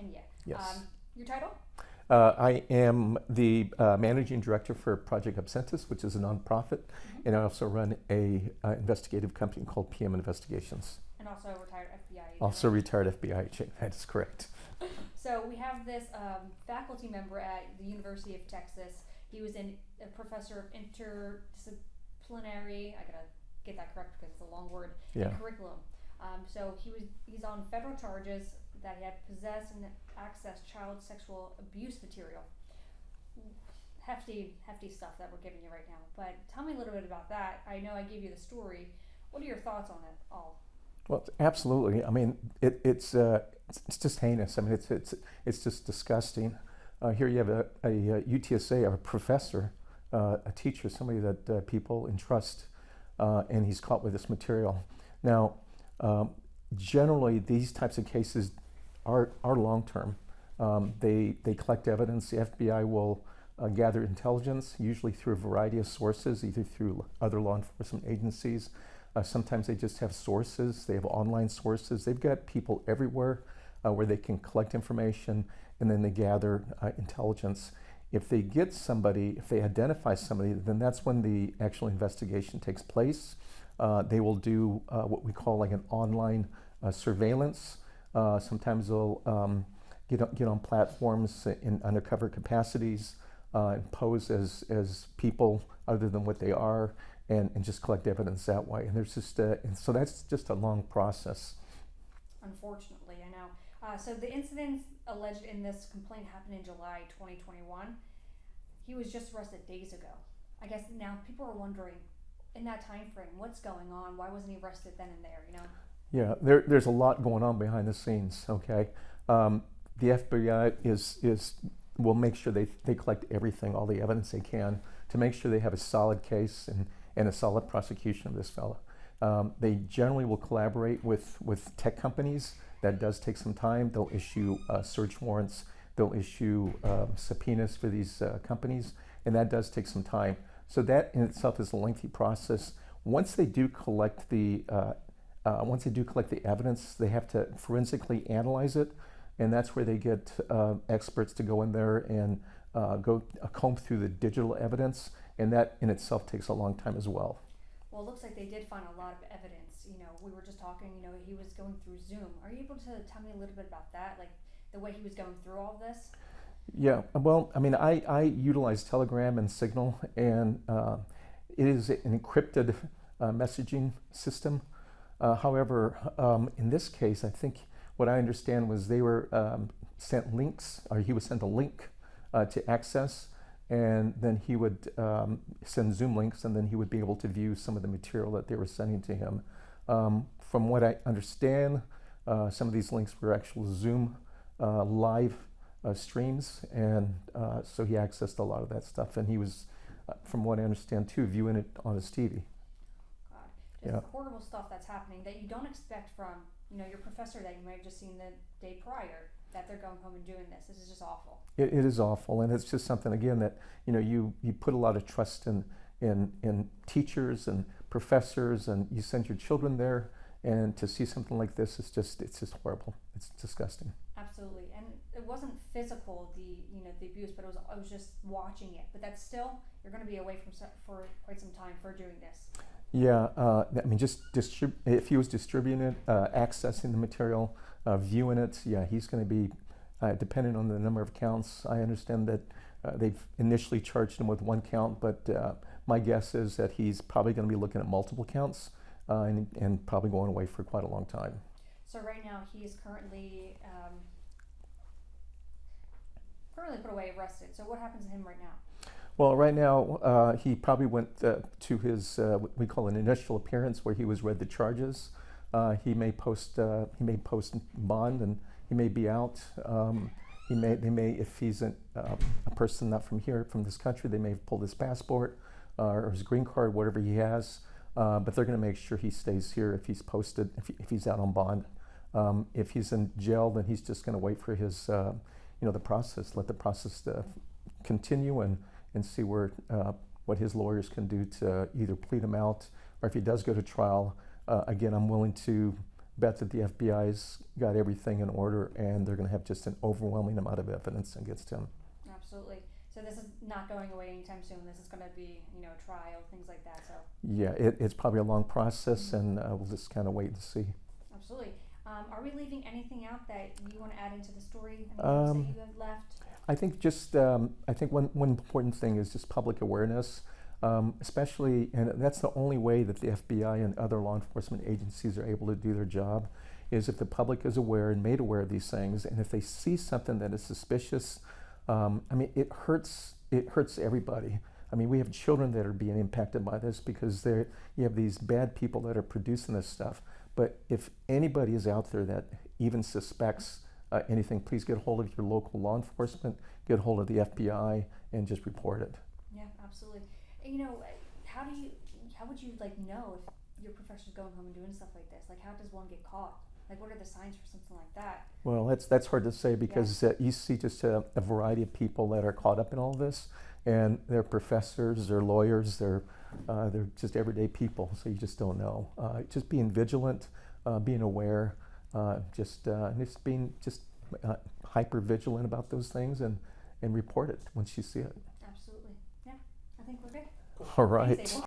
Pena. Yes. Your title? I am the managing director for Project Absentis, which is a nonprofit, and I also run a investigative company called PM Investigations. And also a retired FBI agent. Also retired FBI agent, that is correct. So we have this faculty member at the University of Texas. He was a professor of interdisciplinary, I gotta get that correct because it's a long word, and curriculum. So he's on federal charges that he had possessed and accessed child sexual abuse material. Hefty stuff that we're giving you right now. But tell me a little bit about that. I know I gave you the story. What are your thoughts on it all? Well, absolutely. I mean, it's just heinous. I mean, it's just disgusting. Here you have a UTSA, a professor, a teacher, somebody that people entrust, and he's caught with this material. Now, generally, these types of cases are long-term. They collect evidence. The FBI will gather intelligence, usually through a variety of sources, either through other law enforcement agencies. Sometimes they just have sources. They have online sources. They've got people everywhere where they can collect information, and then they gather intelligence. If they get somebody, if they identify somebody, then that's when the actual investigation takes place. They will do what we call like an online surveillance. Sometimes they'll get on platforms in undercover capacities and pose as people other than what they are, and just collect evidence that way. And there's just and so that's just a long process. Unfortunately, I know. So the incidents alleged in this complaint happened in July 2021. He was just arrested days ago. I guess now people are wondering, in that time frame, what's going on? Why wasn't he arrested then and there? You know? Yeah, there's a lot going on behind the scenes. Okay, the FBI will make sure they collect everything, all the evidence they can, to make sure they have a solid case and a solid prosecution of this fellow. They generally will collaborate with tech companies. That does take some time. They'll issue search warrants. They'll issue subpoenas for these companies, and that does take some time. So that in itself is a lengthy process. Once they do collect the evidence, they have to forensically analyze it, and that's where they get experts to go in there and comb through the digital evidence, and that in itself takes a long time as well. Well, it looks like they did find a lot of evidence. You know, we were just talking, you know, he was going through Zoom. Are you able to tell me a little bit about that, like the way he was going through all this? Yeah, well, I mean, I utilize Telegram and Signal, and it is an encrypted messaging system. However, in this case, I think what I understand was they were sent links, or he was sent a link to access, and then he would send Zoom links, and then he would be able to view some of the material that they were sending to him. From what I understand, some of these links were actual Zoom live streams, and so he accessed a lot of that stuff, and he was, from what I understand too, viewing it on his TV. God, just horrible stuff that's happening that you don't expect from, you know, your professor that you might have just seen the day prior, that they're going home and doing this. This is just awful. It is awful, and it's just something, again, that, you know, you put a lot of trust in teachers and professors, and you send your children there, and to see something like this, it's just horrible. It's disgusting. Absolutely, and it wasn't physical, the abuse, but I was just watching it. But that's still, you're going to be away for quite some time for doing this. Yeah, I mean, just if he was distributing it, accessing the material, viewing it, yeah, he's going to be dependent on the number of counts. I understand that they've initially charged him with one count, but my guess is that he's probably going to be looking at multiple counts and probably going away for quite a long time. So right now he is currently put away, arrested. So what happens to him right now? Well, right now he probably went to his what we call an initial appearance, where he was read the charges. He may post bond, and he may be out. They may, if he's a person not from here, from this country, they may have pulled his passport or his green card, whatever he has. But they're going to make sure he stays here if he's posted, if he's out on bond. If he's in jail, then he's just going to wait for his, the process. Let the process continue and see what his lawyers can do to either plead him out, or if he does go to trial. Again, I'm willing to bet that the FBI's got everything in order, and they're going to have just an overwhelming amount of evidence against him. Absolutely. So this is not going away anytime soon. This is going to be, a trial, things like that. So Yeah, it's probably a long process, and we'll just kind of wait and see. absolutely. Are we leaving anything out that you want to add into the story? Anything else that you have left? I think just I think one important thing is just public awareness, especially, and that's the only way that the FBI and other law enforcement agencies are able to do their job, is if the public is aware and made aware of these things, and if they see something that is suspicious. It hurts everybody. We have children that are being impacted by this because you have these bad people that are producing this stuff. But if anybody is out there that even suspects anything, please get hold of your local law enforcement, get hold of the FBI, and just report it. Yeah, absolutely. How would you know if your professor's going home and doing stuff like this? How does one get caught? What are the signs for something like that? Well, that's hard to say because you see just a variety of people that are caught up in all this, and they're professors, they're lawyers, they're just everyday people. So you just don't know. Just being vigilant, being aware, just being hyper vigilant about those things, and report it once you see it. Absolutely. Yeah, I think we're good. All right. Thanks, Abel.